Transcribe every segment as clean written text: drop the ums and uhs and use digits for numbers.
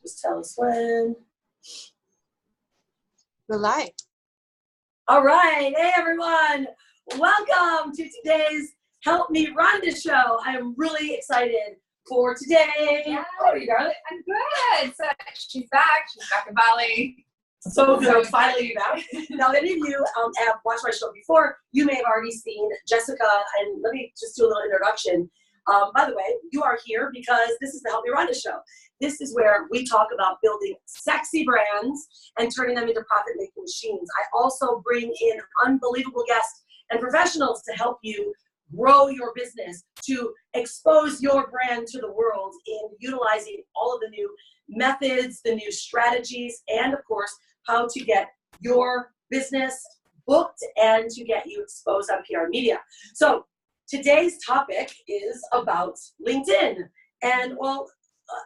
Just tell us when. We're live. All right. Hey, everyone. Welcome to today's Help Me Rhonda show. I am really excited for today. Yeah. How are you, darling? I'm good. So she's back. She's back in Bali. So good. Finally back. Now, any of you have watched my show before, you may have already seen Jessica. And let me just do a little introduction. By the way, you are here because this is the Help Me Rhonda show. This is where we talk about building sexy brands and turning them into profit-making machines. I also bring in unbelievable guests and professionals to help you grow your business, to expose your brand to the world in utilizing all of the new methods, the new strategies, and of course, how to get your business booked and to get you exposed on PR media. So today's topic is about LinkedIn. And well,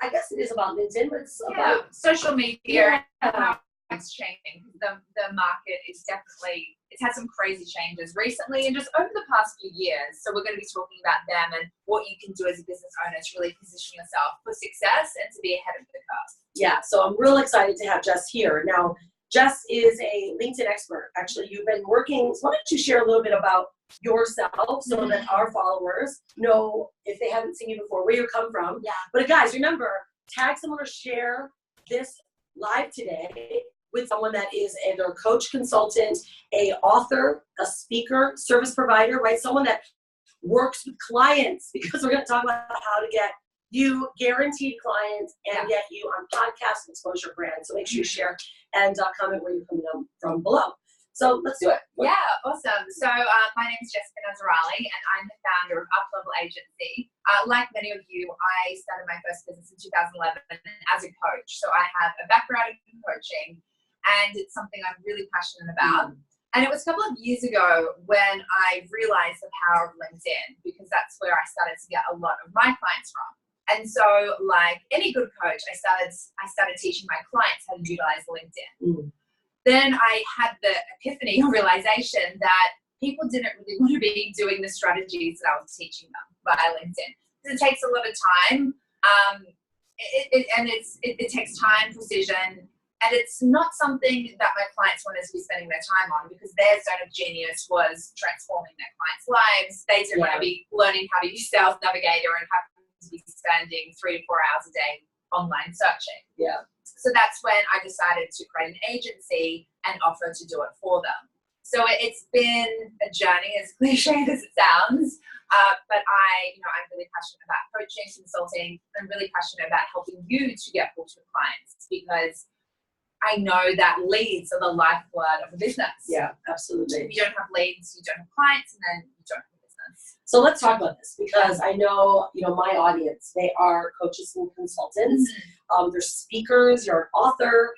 I guess it is about LinkedIn, but it's about social media and how it's changing. The market is definitely, it's had some crazy changes recently and just over the past few years. So we're going to be talking about them and what you can do as a business owner to really position yourself for success and to be ahead of the curve. Yeah, so I'm real excited to have Jess here. Now, Jess is a LinkedIn expert. Actually, you've been working, so why don't you share a little bit about yourself so that our followers know, if they haven't seen you before, where you come from. Yeah. But guys, remember, tag someone or share this live today with someone that is either a coach, consultant, a author, a speaker, service provider, right? Someone that works with clients, because we're going to talk about how to get you guaranteed clients and get you on podcast and exposure brands. So make sure you share and comment where you're coming from below. So let's do it. Yeah, awesome. So my name is Jessica Nazarali and I'm the founder of Up Level Agency. Like many of you, I started my first business in 2011 as a coach. So I have a background in coaching and it's something I'm really passionate about. And it was a couple of years ago when I realized the power of LinkedIn, because that's where I started to get a lot of my clients from. And so, like any good coach, I started teaching my clients how to utilize LinkedIn. Then I had the epiphany or realization that people didn't really want to be doing the strategies that I was teaching them via LinkedIn. Because it takes a lot of time, it takes time, precision, and it's not something that my clients wanted to be spending their time on, because their zone of genius was transforming their clients' lives. They didn't want to be learning how to use Sales Navigator and have to be spending 3 to 4 hours a day online searching. Yeah. So that's when I decided to create an agency and offer to do it for them. So it's been a journey, as cliche as it sounds, but I'm really passionate about coaching, consulting. I'm really passionate about helping you to get booked with clients, because I know that leads are the lifeblood of a business. Yeah, absolutely. If you don't have leads, you don't have clients, and then you don't have a business. So let's talk about this, because I know, my audience, they are coaches and consultants. They're speakers, you're an author,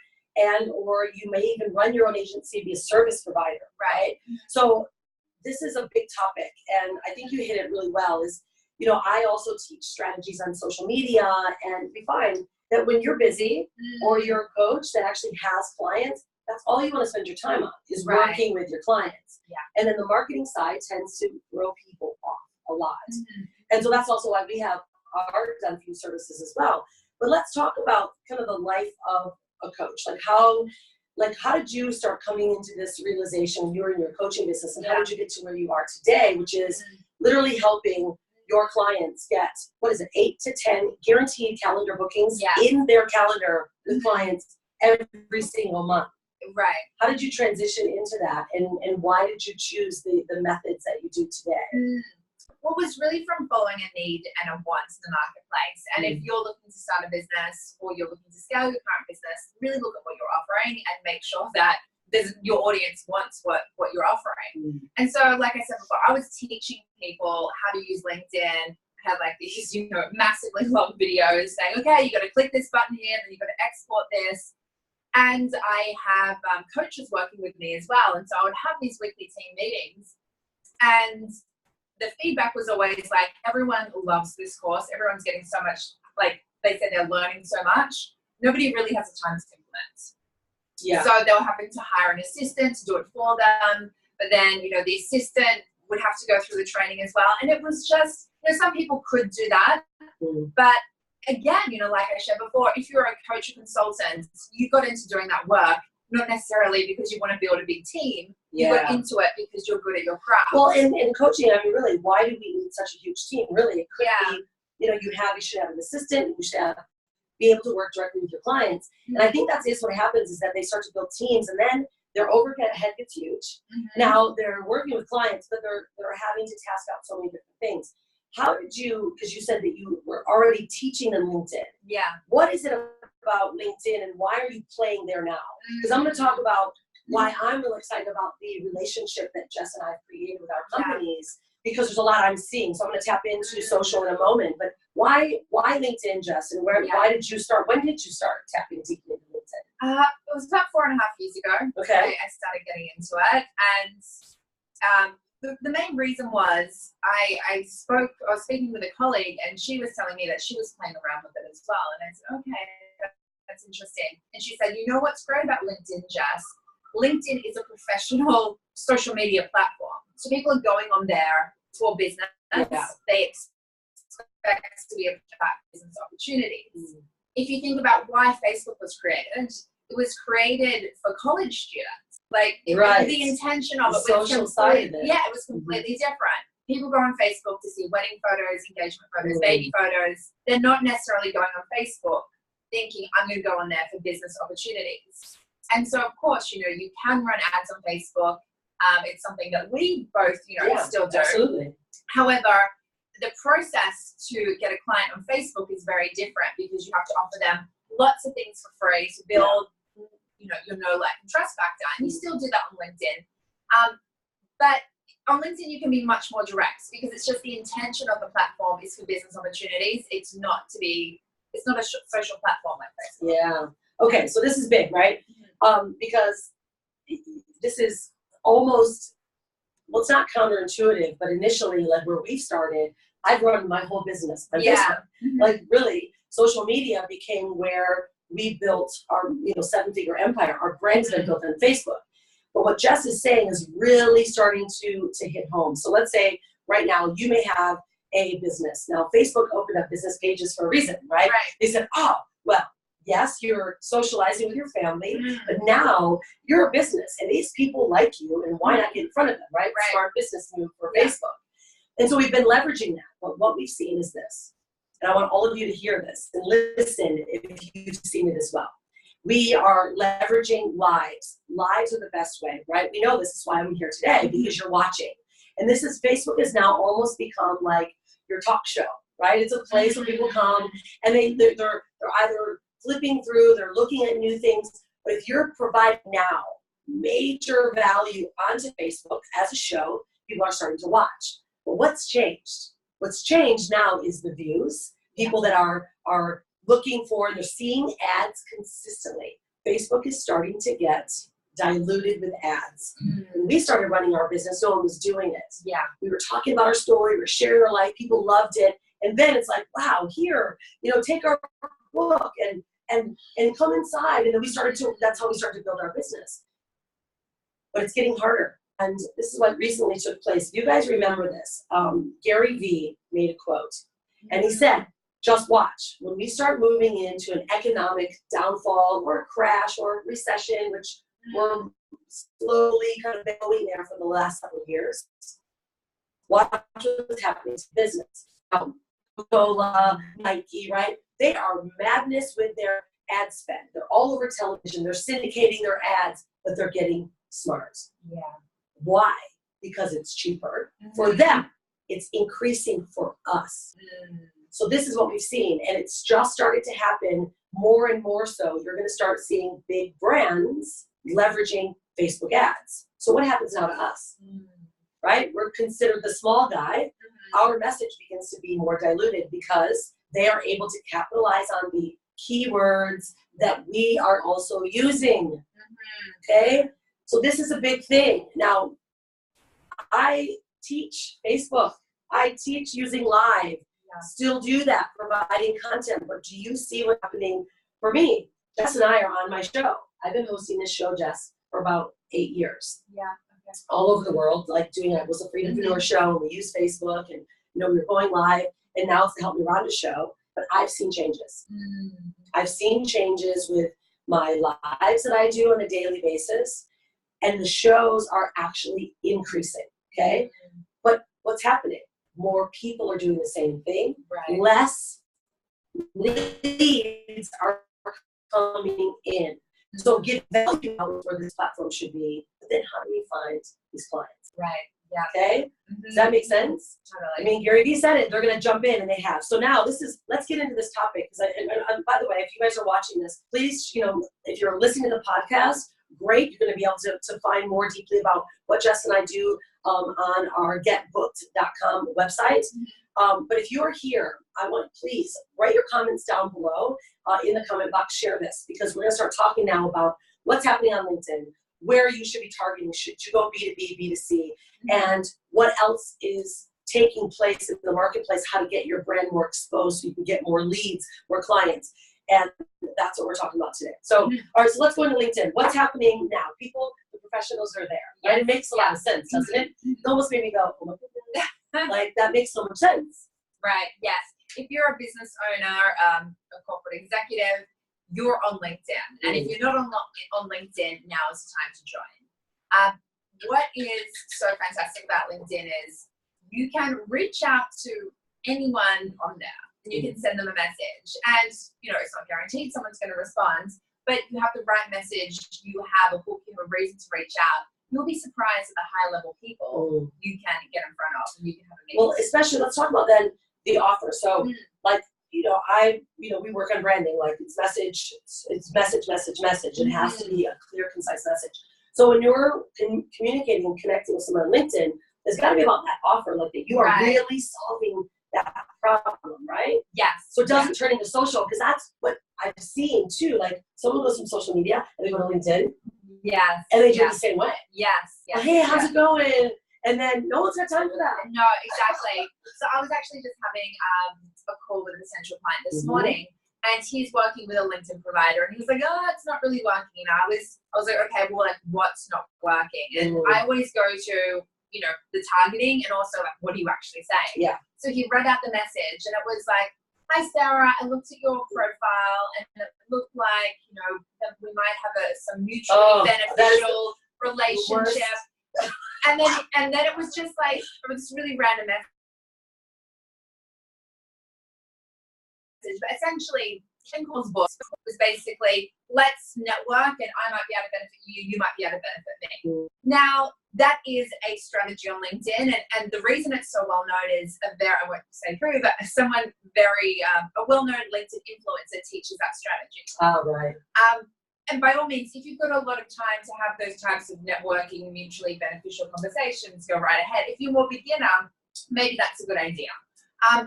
or you may even run your own agency, be a service provider, right? So this is a big topic, and I think you hit it really well. Is, I also teach strategies on social media, and we find that when you're busy or you're a coach that actually has clients, that's all you want to spend your time on, is working with your clients. Yeah. And then the marketing side tends to throw people off a lot. And so that's also why we have our done few services as well. But let's talk about kind of the life of a coach. How did you start coming into this realization when you were in your coaching business, and how did you get to where you are today, which is literally helping your clients get, 8 to 10 guaranteed calendar bookings in their calendar with clients every single month? Right. How did you transition into that, and why did you choose the methods that you do today? Well, it was really from following a need and a want in the marketplace. And if you're looking to start a business or you're looking to scale your current business, really look at what you're offering and make sure that your audience wants what you're offering. And so, like I said before, I was teaching people how to use LinkedIn. I had these, massively long videos saying, okay, you got to click this button here, and then you got to export this. And I have coaches working with me as well. And so I would have these weekly team meetings, and the feedback was always everyone loves this course. Everyone's getting so much, they said they're learning so much. Nobody really has the time to implement. Yeah. So they were having to hire an assistant to do it for them. But then, the assistant would have to go through the training as well. And it was just, some people could do that, but again, like I shared before, if you're a coach or consultant, you got into doing that work, not necessarily because you want to build a big team. You got into it because you're good at your craft. Well, in coaching, I mean, really, why do we need such a huge team? Really, it could be, you should have an assistant, you should be able to work directly with your clients. And I think that's what happens is that they start to build teams, and then their overhead gets huge. Now they're working with clients, but they're having to task out so many different things. How did you, because you said that you were already teaching them LinkedIn. Yeah. What is it about LinkedIn and why are you playing there now? Because I'm going to talk about why I'm really excited about the relationship that Jess and I have created with our companies, because there's a lot I'm seeing. So I'm going to tap into social in a moment. But why LinkedIn, Jess? And why did you start? When did you start tapping into LinkedIn? It was about 4.5 years ago. Okay. I started getting into it. And the main reason was I was speaking with a colleague, and she was telling me that she was playing around with it as well. And I said, okay, that's interesting. And she said, you know what's great about LinkedIn, Jess? LinkedIn is a professional social media platform. So people are going on there for business. Yeah. They expect to be able to have business opportunities. If you think about why Facebook was created, it was created for college students. Like, the intention of it was social side of it. Yeah, it was completely different. People go on Facebook to see wedding photos, engagement photos, baby photos. They're not necessarily going on Facebook thinking, I'm going to go on there for business opportunities. And so, of course, you can run ads on Facebook. It's something that we both, still do. Absolutely. However, the process to get a client on Facebook is very different because you have to offer them lots of things for free to build your know, like, and trust factor. And you still do that on LinkedIn. But on LinkedIn, you can be much more direct because it's just the intention of the platform is for business opportunities. It's not a social platform like Facebook. Yeah. Okay. So this is big, right? Because this is almost, well, it's not counterintuitive, but initially, like where we started, I've run my whole business on Facebook. Like, really, social media became where we built our, 7-figure empire. Our brand's been built on Facebook. But what Jess is saying is really starting to hit home. So let's say right now you may have a business. Now, Facebook opened up business pages for a reason, right? They said, oh, well, yes, you're socializing with your family, but now you're a business and these people like you, and why not get in front of them, right? Smart business move for Facebook. And so we've been leveraging that. But what we've seen is this. And I want all of you to hear this and listen if you've seen it as well. We are leveraging lives. Lives are the best way, right? We know this is why I'm here today, because you're watching. And Facebook has now almost become like your talk show, right? It's a place where people come and they're either flipping through, they're looking at new things. But if you're providing now major value onto Facebook as a show, people are starting to watch. But what's changed? What's changed now is the views. People that are looking for, they're seeing ads consistently. Facebook is starting to get diluted with ads. When we started running our business, no one was doing it. Yeah. We were talking about our story, we were sharing our life, people loved it. And then it's like, wow, here, take our book and come inside. And then that's how we started to build our business. But it's getting harder. And this is what recently took place. If you guys remember this, Gary Vee made a quote. And he said, just watch. When we start moving into an economic downfall or a crash or a recession, which we're slowly kind of going there for the last couple of years, watch what's happening to business. Coca-Cola, Nike, right? They are madness with their ad spend. They're all over television. They're syndicating their ads, but they're getting smart. Yeah. Why? Because it's cheaper. For them, it's increasing for us. So this is what we've seen, and it's just started to happen more and more so. You're going to start seeing big brands leveraging Facebook ads. So what happens now to us? Right? We're considered the small guy. Our message begins to be more diluted because they are able to capitalize on the keywords that we are also using. Okay? So this is a big thing. Now, I teach Facebook. I teach using live. Still do that, providing content. But do you see what's happening for me? Jess and I are on my show. I've been hosting this show, Jess, for about 8 years. Yeah. all over the world, like it was a Freedompreneur show, and we used Facebook, and we were going live, and now it's the Help Me Rhonda show. But I've seen changes. I've seen changes with my lives that I do on a daily basis, and the shows are actually increasing. Okay, but what's happening? More people are doing the same thing. Right. Less leads are coming in. So give value out where this platform should be, but then how do we find these clients? Right. Yeah. Okay. Does that make sense? Totally. I mean, Gary Vee said it. They're going to jump in, and they have. So now let's get into this topic. Because and by the way, if you guys are watching this, please, if you're listening to the podcast, great. You're going to be able to find more deeply about what Jess and I do on our GetBooked.com website. But if you're here, I want please write your comments down below in the comment box. Share this, because we're going to start talking now about what's happening on LinkedIn, where you should be targeting. Should you go B2B, B2C, and what else is taking place in the marketplace, how to get your brand more exposed so you can get more leads, more clients. And that's what we're talking about today. So, all right, so let's go into LinkedIn. What's happening now? People, the professionals are there, right? It makes a lot of sense, doesn't it? It almost made me go, oh my goodness. Like, that makes so much sense. Right, yes. If you're a business owner, a corporate executive, you're on LinkedIn. And if you're not on LinkedIn, now is the time to join. What is so fantastic about LinkedIn is you can reach out to anyone on there. And you can send them a message. And, it's not guaranteed someone's going to respond, but you have the right message, you have a hook, you have a reason to reach out. You'll be surprised at the high-level people you can get in front of, and you can have a meeting. Well, especially, let's talk about then the offer. So, we work on branding. Like, it's message. It has to be a clear, concise message. So when you're communicating and connecting with someone on LinkedIn, it's got to be about that offer, like that you are really solving that problem, right? Yes. So it doesn't turn into social, because that's what I've seen too. Like, someone goes from social media and they go to LinkedIn. Yes. And they do it the same way. Yes. Well, hey, how's it going? And then no one's got time for that. No, exactly. So I was actually just having a call with a potential client this morning, and he's working with a LinkedIn provider, and he was like, oh, it's not really working. And I was like, okay, well, like, what's not working? And I always go to, the targeting, and also, like, what do you actually say? Yeah. So he read out the message, and it was like, hi, Sarah, I looked at your profile, and it looked like, that we might have some mutually beneficial relationship. And then it was just like, it was really random message. But essentially, Call's book was basically, let's network, and I might be able to benefit you, you might be able to benefit me. Now, that is a strategy on LinkedIn, and the reason it's so well known is I won't say who, but someone very, a well-known LinkedIn influencer teaches that strategy. Oh, right. And by all means, if you've got a lot of time to have those types of networking, mutually beneficial conversations, go right ahead. If you're more beginner, maybe that's a good idea.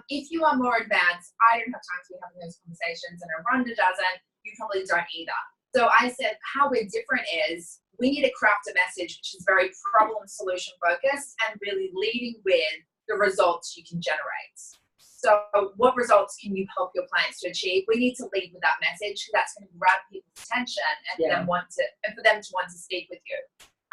If you are more advanced, I don't have time to be having those conversations, and Rhonda doesn't, you probably don't either. So I said, how we're different is we need to craft a message which is very problem solution focused and really leading with the results you can generate. So what results can you help your clients to achieve? We need to lead with that message, because that's going to grab people's attention and for them to want to speak with you.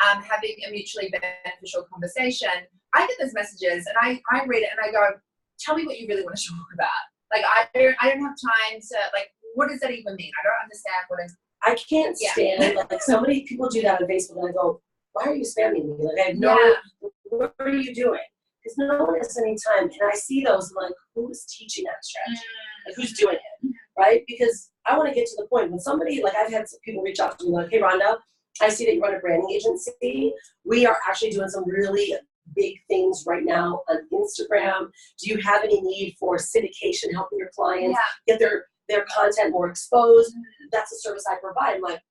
Having a mutually beneficial conversation, I get those messages and I read it and I go, tell me what you really want to talk about. Like, I don't have time to, like, what does that even mean? I don't understand what is. I can't stand, like, so many people do that on Facebook, and I go, why are you spamming me? Like, I have no, what are you doing? Because no one has any time. And I see those, and I'm like, who is teaching that strategy? Like, who's doing it, right? Because I want to get to the point when somebody, like, I've had some people reach out to me like, hey, Rhonda, I see that you run a branding agency. We are actually doing some really big things right now on Instagram. Do you have any need for syndication, helping your clients get their content more exposed? That's a service I provide. I'm like,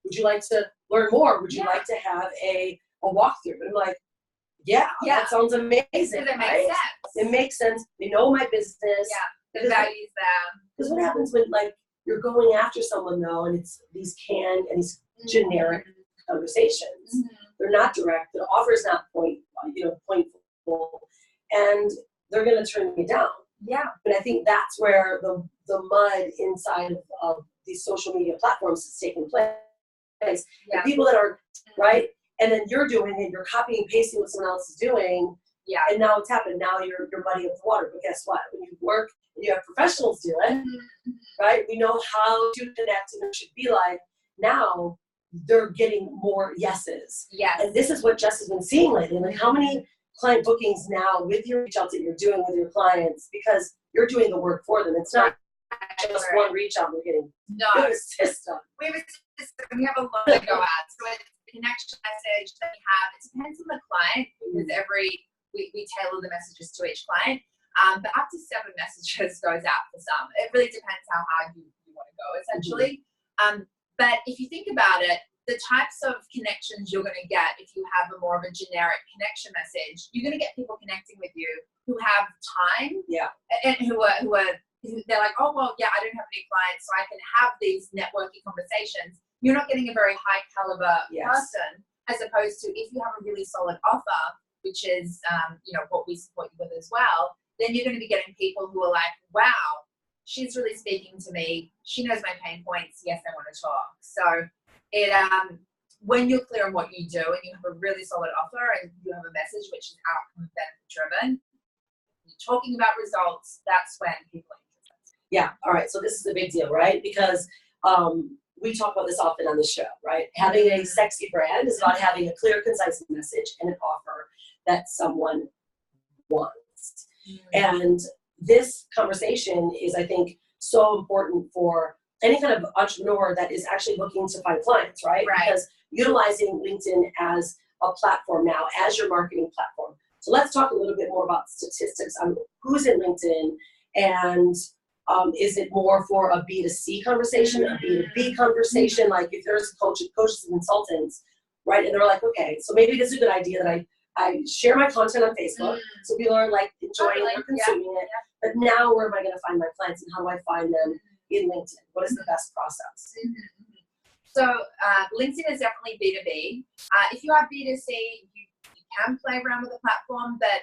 would you like to learn more? Would you like to have a walkthrough? And I'm like, that sounds amazing. It makes sense. It makes sense. They know my business. Yeah, the values them. Because what happens when, like, you're going after someone, though, and it's these canned and these generic conversations. They're not direct. The offer is not pointful, and they're going to turn me down. Yeah. And I think that's where the mud inside of these social media platforms is taking place. The people that are right, and then you're doing it, you're copying and pasting what someone else is doing. Yeah. And now it's happened. Now you're muddying up the water. But guess what? When you work and you have professionals do it, right? We know how to connect, and it should be like. Now they're getting more yeses. Yes. And this is what Jess has been seeing lately. Like, how many client bookings now with your reach out that you're doing with your clients, because you're doing the work for them. It's not just one reach out. We're getting a system. We have a system. We have a lot to go at. So it's the connection message that we have. It depends on the client, because we tailor the messages to each client. But up to 7 messages goes out for some. It really depends how hard you want to go, essentially. But if you think about it, the types of connections you're going to get if you have a more of a generic connection message, you're going to get people connecting with you who have time, and who they're like, oh well, yeah, I don't have any clients, so I can have these networking conversations. You're not getting a very high caliber person, as opposed to if you have a really solid offer, which is what we support you with as well. Then you're going to be getting people who are like, wow, she's really speaking to me. She knows my pain points. Yes, I want to talk. So it when you're clear on what you do and you have a really solid offer and you have a message which is outcome benefit driven, you're talking about results, that's when people are interested. Yeah. All right. So this is a big deal, right? Because we talk about this often on the show, right? Having a sexy brand is about having a clear, concise message and an offer that someone wants. And this conversation is, I think, so important for any kind of entrepreneur that is actually looking to find clients, right? Because utilizing LinkedIn as a platform now, as your marketing platform. So let's talk a little bit more about statistics on who's in LinkedIn, and is it more for a B2C conversation, a B2B conversation? Like if there's coaches and consultants, right? And they're like, okay, so maybe this is a good idea that I share my content on Facebook, so people are like enjoying it or consuming it. But now where am I going to find my clients, and how do I find them in LinkedIn? What is the best process? So LinkedIn is definitely B2B. If you are B2C, you can play around with the platform, but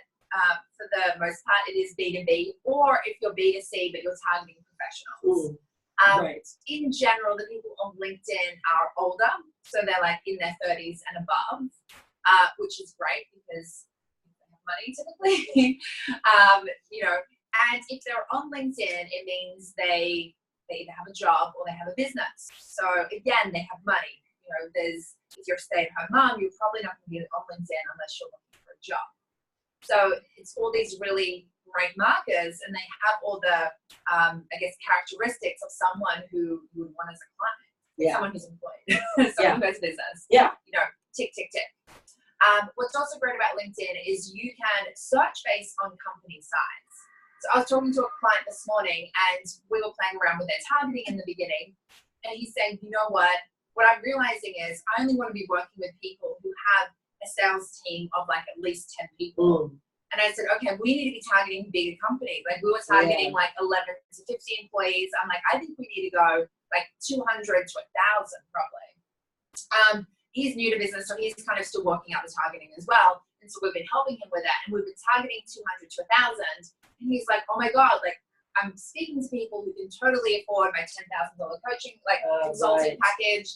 for the most part, it is B2B. Or if you're B2C, but you're targeting professionals. In general, the people on LinkedIn are older, so they're like in their 30s and above, which is great because they have money typically. And if they're on LinkedIn, it means they either have a job or they have a business. So again, they have money. If you're a stay-at-home mom, you're probably not going to be on LinkedIn unless you're looking for a job. So it's all these really great markers, and they have all the, characteristics of someone who you would want as a client. Someone who's employed, someone who has business. Tick, tick, tick. What's also great about LinkedIn is you can search based on company size. So I was talking to a client this morning, and we were playing around with their targeting in the beginning, and he's saying, you know what I'm realizing is I only want to be working with people who have a sales team of like at least 10 people. And I said, okay, we need to be targeting bigger companies. Like we were targeting like 11 to 15 employees. I'm like, I think we need to go like 200 to 1,000 probably. He's new to business, so he's kind of still working out the targeting as well. And so we've been helping him with that, and we've been targeting 200 to 1,000. And he's like, oh my God, like I'm speaking to people who can totally afford my $10,000 coaching, like consulting package.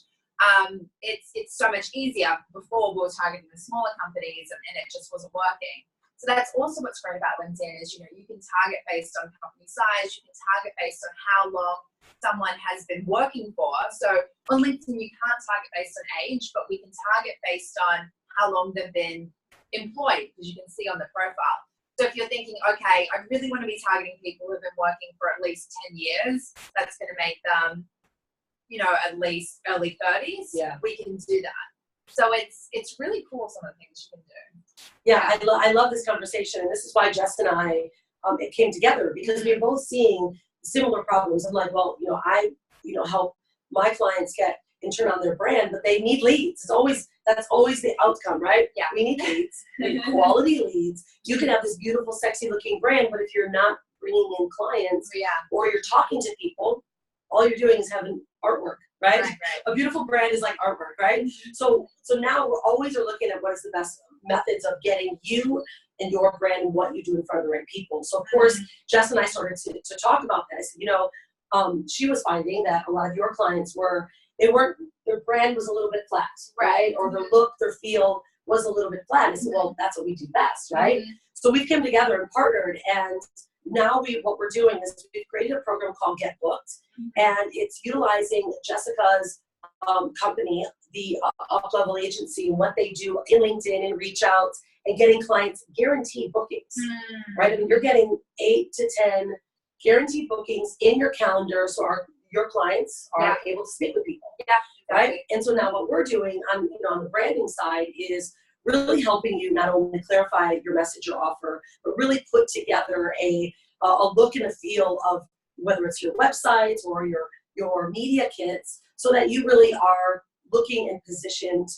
It's so much easier. Before we were targeting the smaller companies, and it just wasn't working. So that's also what's great about LinkedIn is, you can target based on company size, you can target based on how long someone has been working for. So on LinkedIn, you can't target based on age, but we can target based on how long they've been employed, because you can see on the profile. So if you're thinking, okay, I really want to be targeting people who have been working for at least 10 years, that's going to make them, at least early 30s, we can do that. So it's really cool, some of the things you can do. I love this conversation, and this is why Jess and I, it came together, because we are both seeing similar problems. I'm like, well, I help my clients get and turn on their brand, but they need leads. That's always the outcome, right? We need leads, we need quality leads. You can have this beautiful, sexy looking brand, but if you're not bringing in clients or you're talking to people, all you're doing is having artwork, right? A beautiful brand is like artwork, right? So now we're always looking at what is the best methods of getting you and your brand and what you do in front of the right people. So of course, Jess and I started to talk about that. I said, she was finding that a lot of your clients were their brand was a little bit flat, right? Or their look, their feel was a little bit flat. I said, well, that's what we do best, right? So we've come together and partnered, and now what we're doing is we've created a program called GetBooked, and it's utilizing Jessica's company, the Up-Level Agency, and what they do in LinkedIn and reach out and getting clients guaranteed bookings, right? I mean, you're getting 8 to 10 guaranteed bookings in your calendar, so your clients are able to speak with people, right? And so now what we're doing on the branding side is really helping you not only clarify your message or offer, but really put together a look and a feel of whether it's your websites or your media kits, so that you really are looking and positioned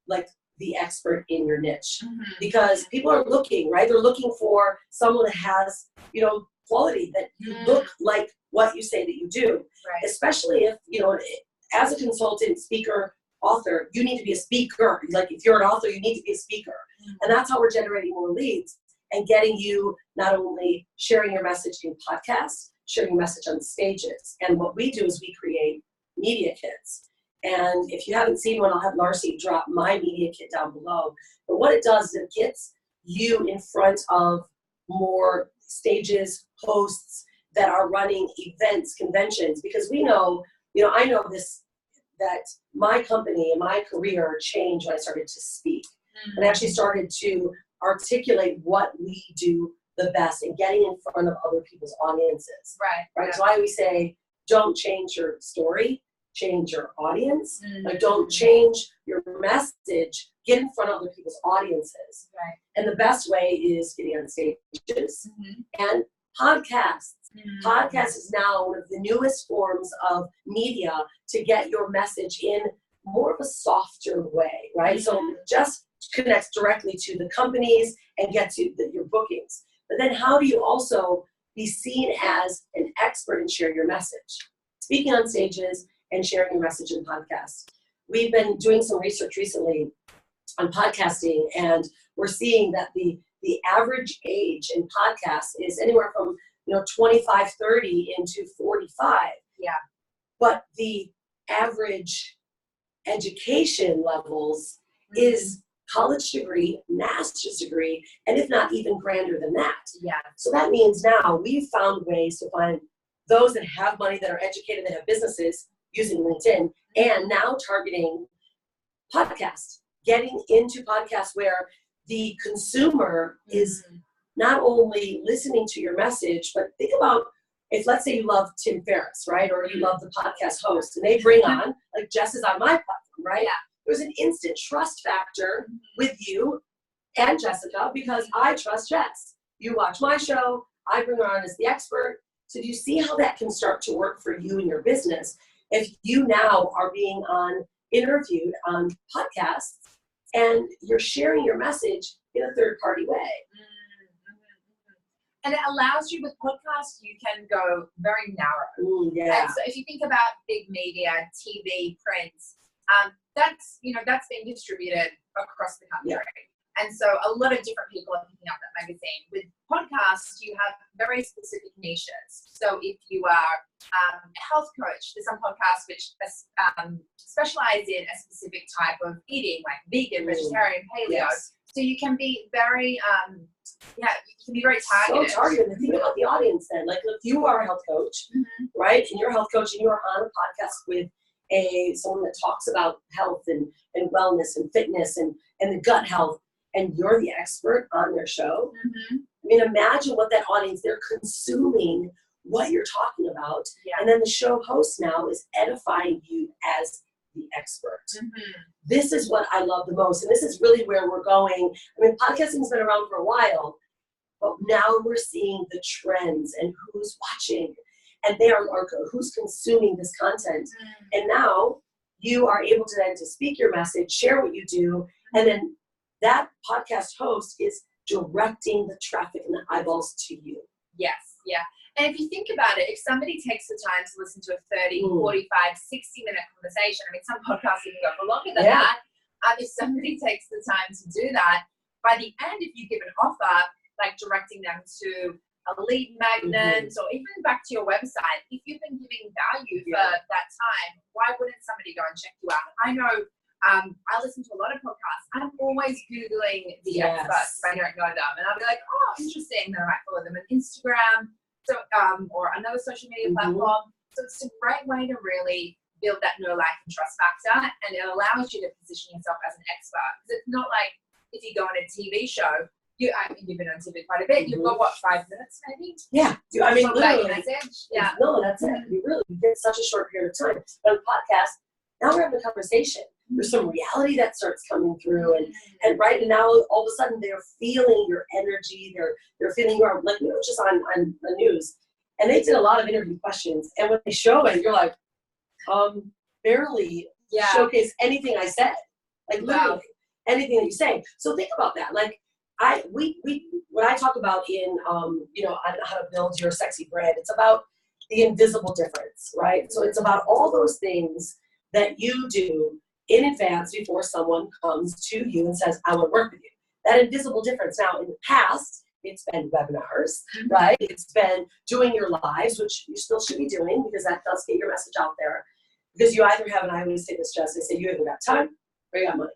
like the expert in your niche. Because people are looking, right? They're looking for someone that has, quality, that you look like what you say that you do. Right. Especially if, as a consultant, speaker, author, you need to be a speaker. Like if you're an author, you need to be a speaker. And that's how we're generating more leads and getting you not only sharing your message in podcasts, sharing your message on stages. And what we do is we create media kits. And if you haven't seen one, I'll have Marcy drop my media kit down below. But what it does is it gets you in front of more stages, hosts that are running events, conventions, because we know, I know this, that my company and my career changed when I started to speak and actually started to articulate what we do the best and getting in front of other people's audiences. Right. So I always say, don't change your story, change your audience. Like, don't change your message, get in front of other people's audiences. Right. And the best way is getting on stages and podcasts. Podcast is now one of the newest forms of media to get your message in more of a softer way, right? So it just connects directly to the companies and gets you your bookings. But then how do you also be seen as an expert and share your message? Speaking on stages and sharing your message in podcasts. We've been doing some research recently on podcasting, and we're seeing that the average age in podcasts is anywhere from 25, 30 into 45. Yeah. But the average education levels is college degree, master's degree, and if not even grander than that. Yeah. So that means now we've found ways to find those that have money, that are educated, that have businesses using LinkedIn, and now targeting podcasts, getting into podcasts where the consumer is not only listening to your message, but think about if, let's say you love Tim Ferriss, right? Or you love the podcast host, and they bring on, like Jess is on my platform, right? Yeah. There's an instant trust factor with you and Jessica because I trust Jess. You watch my show, I bring her on as the expert. So do you see how that can start to work for you and your business if you now are being interviewed on podcasts and you're sharing your message in a third-party way? And it allows you, with podcasts, you can go very narrow. And so if you think about big media, TV, print, that's being distributed across the country. Yeah. And so a lot of different people are picking up that magazine. With podcasts, you have very specific niches. So if you are a health coach, there's some podcasts which specialize in a specific type of eating, like vegan, vegetarian, paleo. Yes. So you can be very, you can be very targeted. So targeted. Think about the audience then. Like, if you are a health coach, right? And you're a health coach and you're on a podcast with someone that talks about health and wellness and fitness and the gut health, and you're the expert on their show. I mean, imagine what that audience, they're consuming what you're talking about. Yeah. And then the show host now is edifying you as the expert. This is what I love the most. And this is really where we're going. I mean, podcasting's been around for a while, but now we're seeing the trends and who's watching and who's consuming this content. And now you are able to then to speak your message, share what you do, and then that podcast host is directing the traffic and the eyeballs to you. Yes, yeah. And if you think about it, if somebody takes the time to listen to a 30, 45, 60-minute conversation, I mean, some podcasts even go for longer than that. If somebody takes the time to do that, by the end, if you give an offer, like directing them to a lead magnet, or even back to your website. If you've been giving value for that time, why wouldn't somebody go and check you out? I know I listen to a lot of podcasts. I'm always Googling the experts if I don't know them. And I'll be like, oh, interesting. Then I might follow them on Instagram or another social media platform. So it's a great way to really build that know, like, and trust factor. And it allows you to position yourself as an expert. Because it's not like if you go on a TV show, you've been on TV quite a bit. You've got, what, 5 minutes maybe? Yeah. I mean, literally. Message. Yeah. No, that's it. You get such a short period of time. But on a podcast, now we're having a conversation. There's some reality that starts coming through, and right now all of a sudden they're feeling your energy. They're feeling your, like, just on the news, and they did a lot of interview questions, and when they show it, you're like, barely showcase anything I said, like literally anything that you say. So think about that. Like what I talk about in on how to build your sexy brand, it's about the invisible difference, right? So it's about all those things that you do in advance before someone comes to you and says, I want to work with you. That invisible difference. Now, in the past, it's been webinars, right? It's been doing your lives, which you still should be doing because that does get your message out there. Because you either have, and I always say this, Jess, I say you either got time or you got money,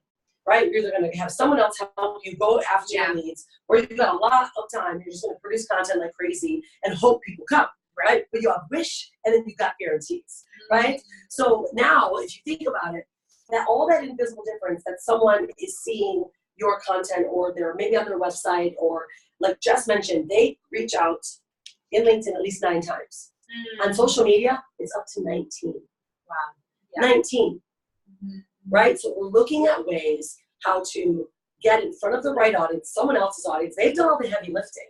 right? You're either going to have someone else help you go after your needs, or you've got a lot of time. You're just going to produce content like crazy and hope people come, right? But you have wish, and then you've got guarantees, right? So now, if you think about it, that all that invisible difference that someone is seeing your content, or they're maybe on their website, or like Jess mentioned, they reach out in LinkedIn at least 9 times. On social media, it's up to 19. Wow. Yeah. 19. Right? So we're looking at ways how to get in front of the right audience, someone else's audience. They've done all the heavy lifting,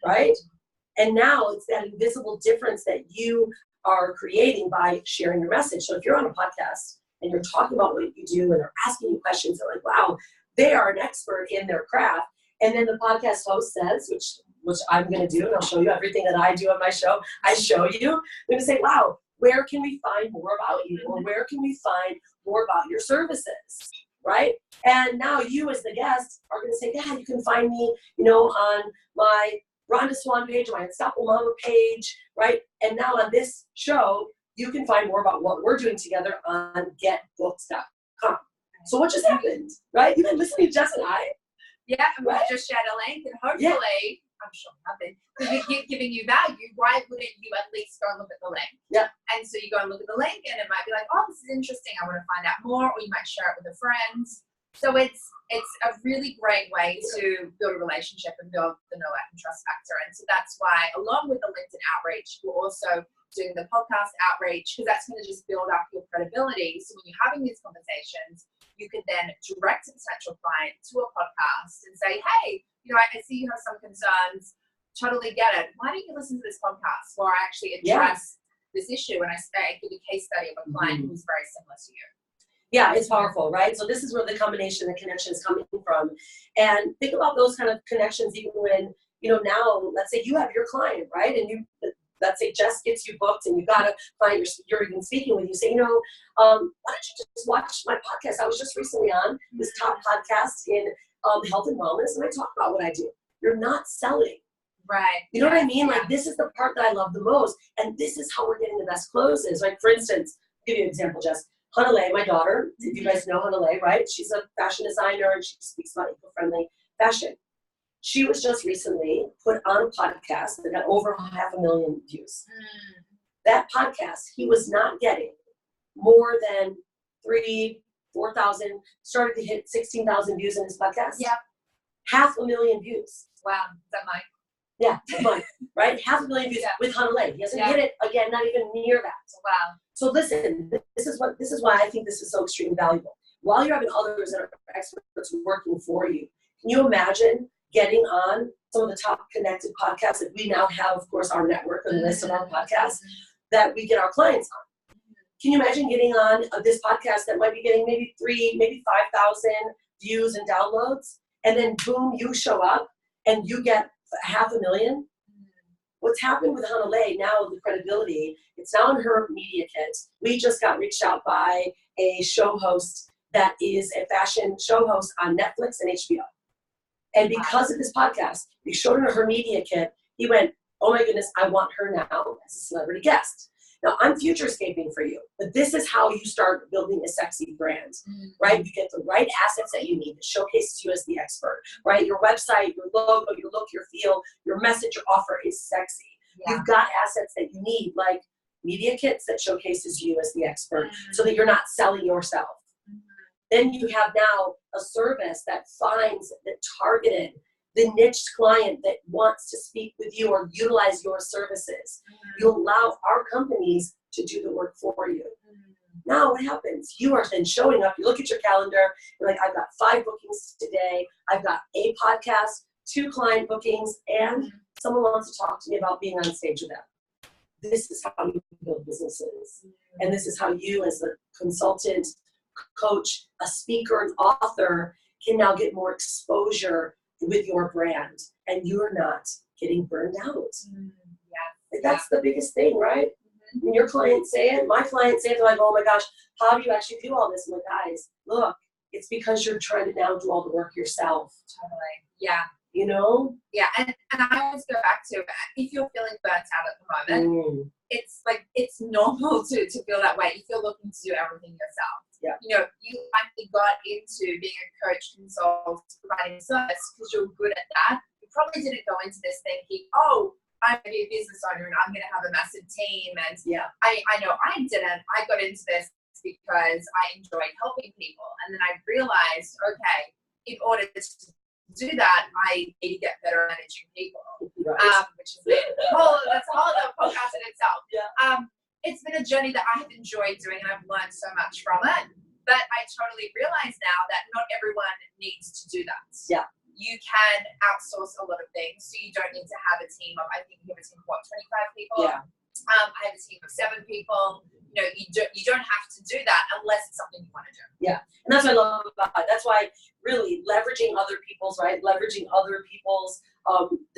right? And now it's that invisible difference that you are creating by sharing your message. So if you're on a podcast and you're talking about what you do and they're asking you questions, they're like, wow, they are an expert in their craft. And then the podcast host says, which I'm going to do, and I'll show you everything that I do on my show. I show you. I'm going to say, wow, where can we find more about you? Or where can we find more about your services, right? And now you as the guest are going to say, yeah, you can find me, on my Rhonda Swan page, my Unstoppable Mama page, right? And now on this show, you can find more about what we're doing together on GetBooked.com. So what just happened, right? You've been listening to Jess and I. Yeah, and we just shared a link, and hopefully, I'm sure nothing, because we keep giving you value, why wouldn't you at least go and look at the link? Yeah. And so you go and look at the link, and it might be like, oh, this is interesting, I want to find out more, or you might share it with a friend. So it's a really great way to build a relationship and build the know, like, and trust factor. And so that's why, along with the LinkedIn outreach, we're also doing the podcast outreach, because that's going to just build up your credibility. So when you're having these conversations, you can then direct a potential client to a podcast and say, hey, I see you have some concerns. Totally get it. Why don't you listen to this podcast where I actually address this issue, and I give a case study of a client who's very similar to you. Yeah, it's powerful, right? So this is where the combination, the connection is coming from. And think about those kind of connections even when, now, let's say you have your client, right? And let's say Jess gets you booked and you've got a client you're even speaking with. You say, why don't you just watch my podcast? I was just recently on this top podcast in health and wellness, and I talk about what I do. You're not selling. Right. You know what I mean? Like, this is the part that I love the most. And this is how we're getting the best closes. Like, for instance, I'll give you an example, Jess. Hanalei, my daughter, if you guys know Hanalei, right? She's a fashion designer and she speaks about eco-friendly fashion. She was just recently put on a podcast that got over 500,000 views. That podcast, he was not getting more than 4,000, started to hit 16,000 views in his podcast. Yeah. 500,000 views. Wow. Is that mine? Yeah, mine, right? 500,000 views with Hanalei. He hasn't hit it, again, not even near that. Wow. So listen, this is why I think this is so extremely valuable. While you're having others that are experts working for you, can you imagine getting on some of the top connected podcasts that we now have, of course, our network and the list of our podcasts that we get our clients on? Can you imagine getting on this podcast that might be getting maybe 5,000 views and downloads, and then boom, you show up and you get 500,000? What's happened with Hanalei now, the credibility, it's now in her media kit. We just got reached out by a show host that is a fashion show host on Netflix and HBO. And because of this podcast, we showed her media kit. He went, oh my goodness, I want her now as a celebrity guest. Now, I'm futurescaping for you, but this is how you start building a sexy brand, right? You get the right assets that you need that showcases you as the expert, right? Your website, your logo, your look, your feel, your message, your offer is sexy. Yeah. You've got assets that you need, like media kits that showcases you as the expert so that you're not selling yourself. Then you have now a service that finds the targeted, the niche client that wants to speak with you or utilize your services. You allow our companies to do the work for you. Now what happens? You are then showing up, you look at your calendar, you're like, I've got 5 bookings today, I've got a podcast, 2 client bookings, and someone wants to talk to me about being on stage with them. This is how you build businesses. And this is how you as a consultant, coach, a speaker, an author can now get more exposure with your brand, and you're not getting burned out. That's the biggest thing, right? When your clients say it, my clients say it, they're like, oh my gosh, how do you actually do all this? I'm like, guys, look, it's because you're trying to now do all the work yourself. Totally. Yeah. You know? Yeah, and I always go back to, if you're feeling burnt out at the moment, it's like, it's normal to feel that way if you're looking to do everything yourself. Yeah. You know, you likely got into being a coach, consultant, providing service because you're good at that. You probably didn't go into this thinking, oh, I'm going to be a business owner and I'm going to have a massive team. And I know I didn't. I got into this because I enjoyed helping people. And then I realized, okay, in order to do that, I need to get better at managing people, which is that's a whole other podcast in itself. It's been a journey that I have enjoyed doing, and I've learned so much from it. But I totally realize now that not everyone needs to do that. Yeah. You can outsource a lot of things, so you don't need to have a team of, I think you have a team of what, 25 people? Yeah. I have a team of 7 people. You know, you don't have to do that unless it's something you want to do. Yeah, and that's what I love about it. That's why really leveraging other people's, leveraging other people's,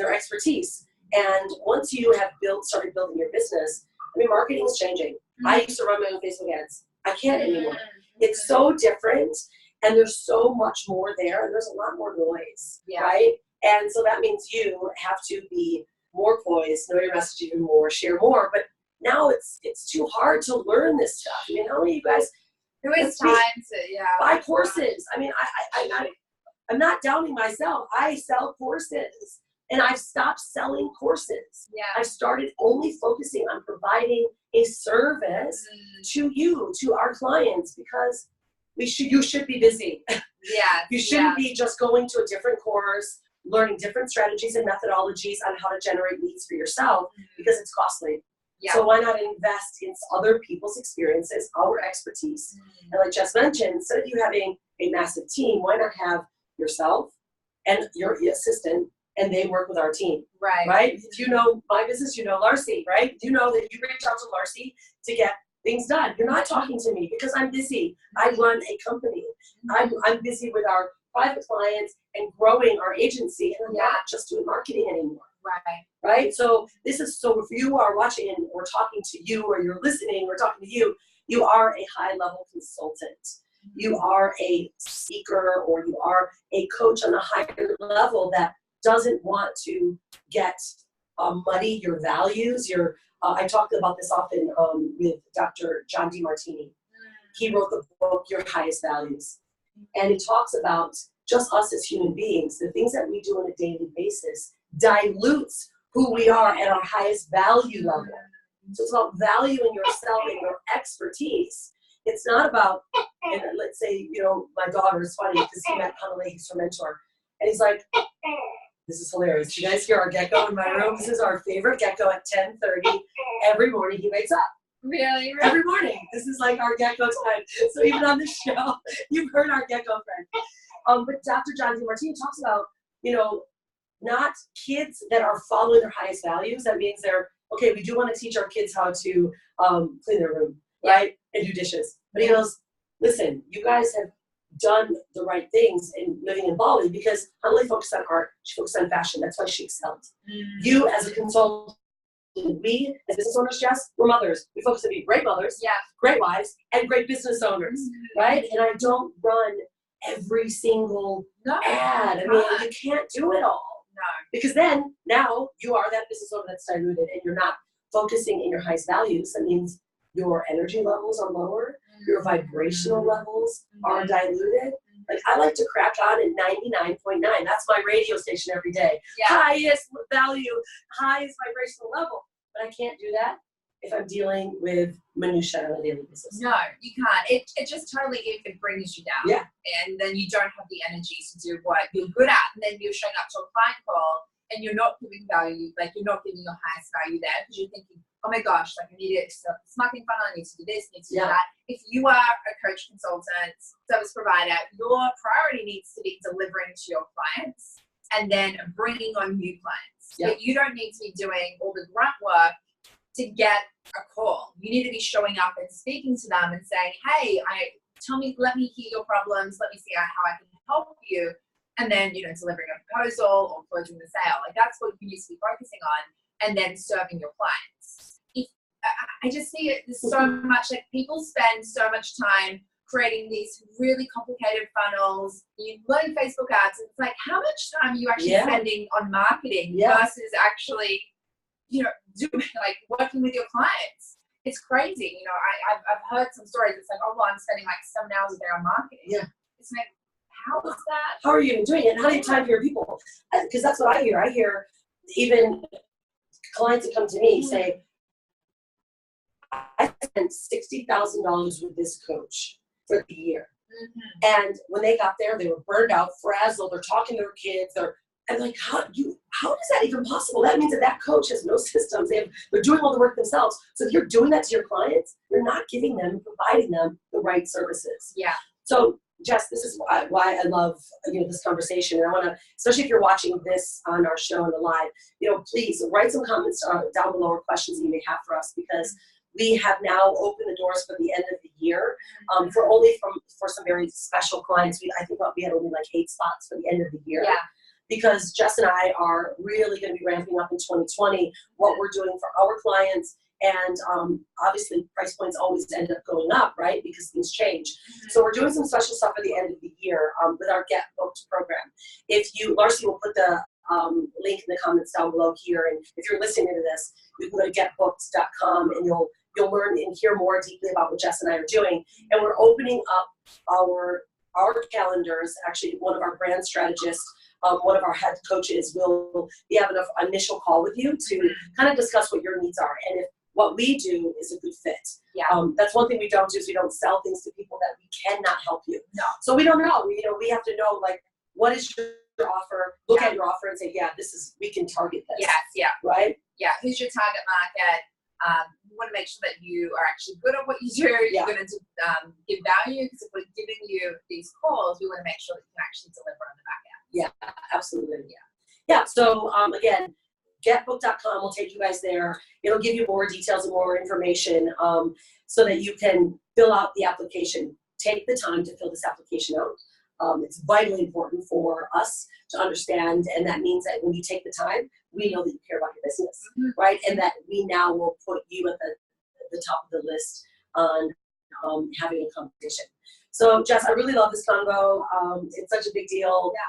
their expertise. And once you have started building your business, I mean, marketing is changing. I used to run my own Facebook ads. I can't anymore. It's so different, and there's so much more there, and there's a lot more noise, right? And so that means you have to be more poised, know your message even more, share more. But now it's too hard to learn this stuff. I mean, how many of you guys? Who has time to buy courses? I mean, I'm not downing myself. I sell courses. And I've stopped selling courses. I've started only focusing on providing a service to you, to our clients, because you should be busy. You shouldn't be just going to a different course, learning different strategies and methodologies on how to generate leads for yourself, because it's costly. So why not invest in other people's experiences, our expertise? And like Jess mentioned, instead of you having a massive team, why not have yourself and your assistant, and they work with our team, right? If you know my business, you know Larcy, right? You know that you reach out to Larcy to get things done. You're not talking to me because I'm busy. I run a company. I'm busy with our private clients and growing our agency, and I'm not just doing marketing anymore. Right? So this is, so if you are watching and we're talking to you, or you're listening, we're talking to you, you are a high-level consultant. You are a speaker, or you are a coach on a higher level that doesn't want to get muddy your values. I talk about this often with Dr. John DeMartini. He wrote the book, Your Highest Values. And it talks about just us as human beings, the things that we do on a daily basis dilutes who we are at our highest value level. So it's about valuing yourself and your expertise. It's not about, and let's say, you know, my daughter is funny because he met Hanalei, he's her mentor. And he's like, this is hilarious. You guys hear our gecko in my room? This is our favorite gecko at 10:30. Every morning he wakes up. Really? Every morning. This is like our gecko time. So even on the show, you've heard our gecko friend. But Dr. John DeMartini talks about, you know, not kids that are following their highest values. That means okay, we do want to teach our kids how to clean their room, right? And do dishes. But he goes, listen, you guys have done the right things in living in Bali, because Hanalei focused on art. She focused on fashion. That's why she excelled. You as a consultant, we as business owners, Jess, we're mothers. We focus on being great mothers, great wives, and great business owners, right? And I don't run every single ad. I mean, you can't do it all. Because then now you are that business owner that's diluted and you're not focusing in your highest values. That means your energy levels are lower, your vibrational levels are diluted. Like I like to crack on at 99.9. That's my radio station every day. Highest value, highest vibrational level. But I can't do that if I'm dealing with minutia on a daily basis. No, you can't. It just totally it brings you down. Yeah. And then you don't have the energy to do what you're good at. And then you're showing up to a client call and you're not giving value, like you're not giving your highest value there because you're thinking, oh my gosh, like I need to start this marketing funnel, I need to do this, I need to do that. If you are a coach, consultant, service provider, your priority needs to be delivering to your clients and then bringing on new clients. But you don't need to be doing all the grunt work to get a call. You need to be showing up and speaking to them and saying, hey, let me hear your problems, let me see how I can help you. And then, delivering a proposal or closing the sale. Like that's what you need to be focusing on and then serving your clients. I just see it so much, like people spend so much time creating these really complicated funnels. You learn Facebook ads. It's like, how much time are you actually spending on marketing versus actually, like working with your clients? It's crazy. I've heard some stories. It's like, oh, well, I'm spending like 7 hours a day on marketing. Yeah. It's like, how is that? How are you even doing it? And how do you time for your people? Because that's what I hear. I hear even clients that come to me say, I spent $60,000 with this coach for the year. And when they got there, they were burned out, frazzled, they're talking to their kids, I'm like, how is that even possible? That means that coach has no systems. They're doing all the work themselves. So if you're doing that to your clients, you're not giving them, providing them the right services. Yeah. So Jess, this is why I love this conversation. And I want to, especially if you're watching this on our show on the live, please write some comments down below or questions that you may have for us, because we have now opened the doors for the end of the year for some very special clients. I think we had only like 8 spots for the end of the year. Yeah. Because Jess and I are really going to be ramping up in 2020 what we're doing for our clients. And obviously price points always end up going up, right? Because things change. So we're doing some special stuff at the end of the year with our Get Booked program. Larcy will put the link in the comments down below here. And if you're listening to this, you can go to GetBooked.com and you'll learn and hear more deeply about what Jess and I are doing. And we're opening up our calendars. Actually, one of our brand strategists, one of our head coaches will be having an initial call with you to kind of discuss what your needs are. And if what we do is a good fit. Yeah. That's one thing we don't do is we don't sell things to people that we cannot help you. No. So we don't know. We have to know, like, what is your offer? Look at your offer and say, we can target this. Yes, yeah. Right? Yeah. Who's your target market? You want to make sure that you are actually good at what you do. You're going to give value, because if we're giving you these calls, we want to make sure that you can actually deliver on the back end. Yeah, absolutely. Yeah. So again, GetBooked.com will take you guys there. It'll give you more details and more information so that you can fill out the application. Take the time to fill this application out. It's vitally important for us to understand, and that means that when you take the time, we know that you care about your business, right? And that we now will put you at the top of the list on having a competition. So, Jess, I really love this convo. It's such a big deal. Yeah.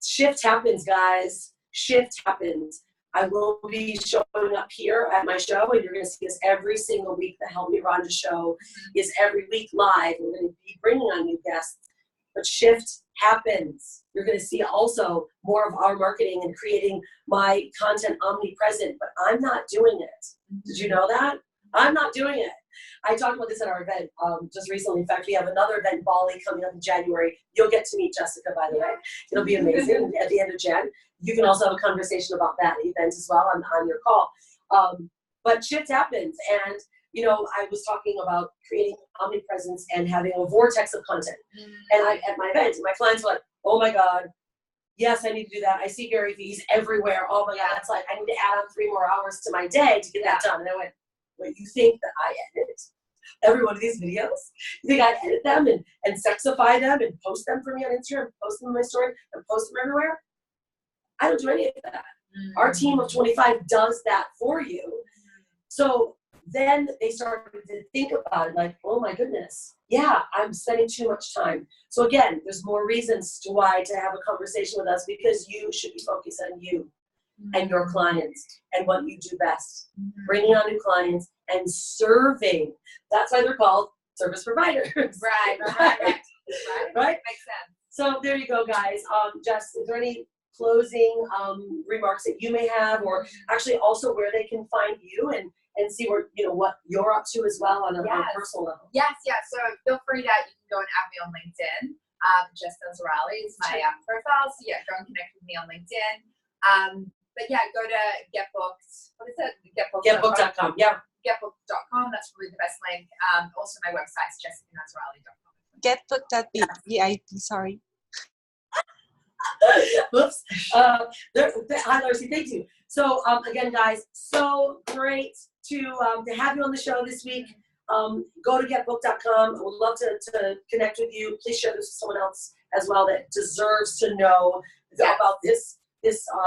Shift happens, guys. Shift happens. I will be showing up here at my show, and you're going to see us every single week. The Help Me Rhonda show is every week live. We're going to be bringing on new guests. But shift happens. You're going to see also more of our marketing and creating my content omnipresent, but I'm not doing it. Did you know that? I'm not doing it. I talked about this at our event just recently. In fact, we have another event in Bali coming up in January. You'll get to meet Jessica, by the way. It'll be amazing at the end of Jan. You can also have a conversation about that event as well on your call. But shift happens. And, I was talking about creating omnipresence and having a vortex of content. And at my event, my clients were like, oh my God, yes, I need to do that. I see Gary V's everywhere. Oh my God, it's like, I need to add on 3 more hours to my day to get that done. And I went, wait, you think that I edit every one of these videos? You think I edit them and sexify them and post them for me on Instagram, post them in my story, and post them everywhere? I don't do any of that. Our team of 25 does that for you. So then they started to think about it like, oh my goodness, yeah, I'm spending too much time. So again, there's more reasons to why to have a conversation with us, because you should be focused on you. and your clients and what you do best. Bringing on new clients and serving. That's why they're called service providers. Right. Right? Makes sense. So there you go, guys. Jess, is there any closing remarks that you may have, or actually also where they can find you and see where, you know, what you're up to as well on a personal level? Yes. So feel free to, you can go and add me on LinkedIn. Jess Nazarali is my profile. So yeah, go and connect with me on LinkedIn. But yeah, go to GetBooked. What is it? GetBooked.com. Yeah. GetBooked.com. That's probably the best link. Also, my website is jessicanazarali.com. GetBooked.VIP. Sorry. Whoops. Hi, Darcy. Thank you. So again, guys, so great to have you on the show this week. Go to GetBooked.com. I would love to connect with you. Please share this with someone else as well that deserves to know about this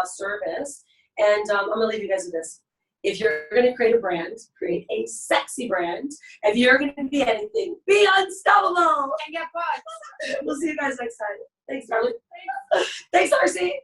service. And I'm going to leave you guys with this. If you're going to create a brand, create a sexy brand. If you're going to be anything, be unstoppable. And get booked. We'll see you guys next time. Thanks, darling. Thanks, Darcy.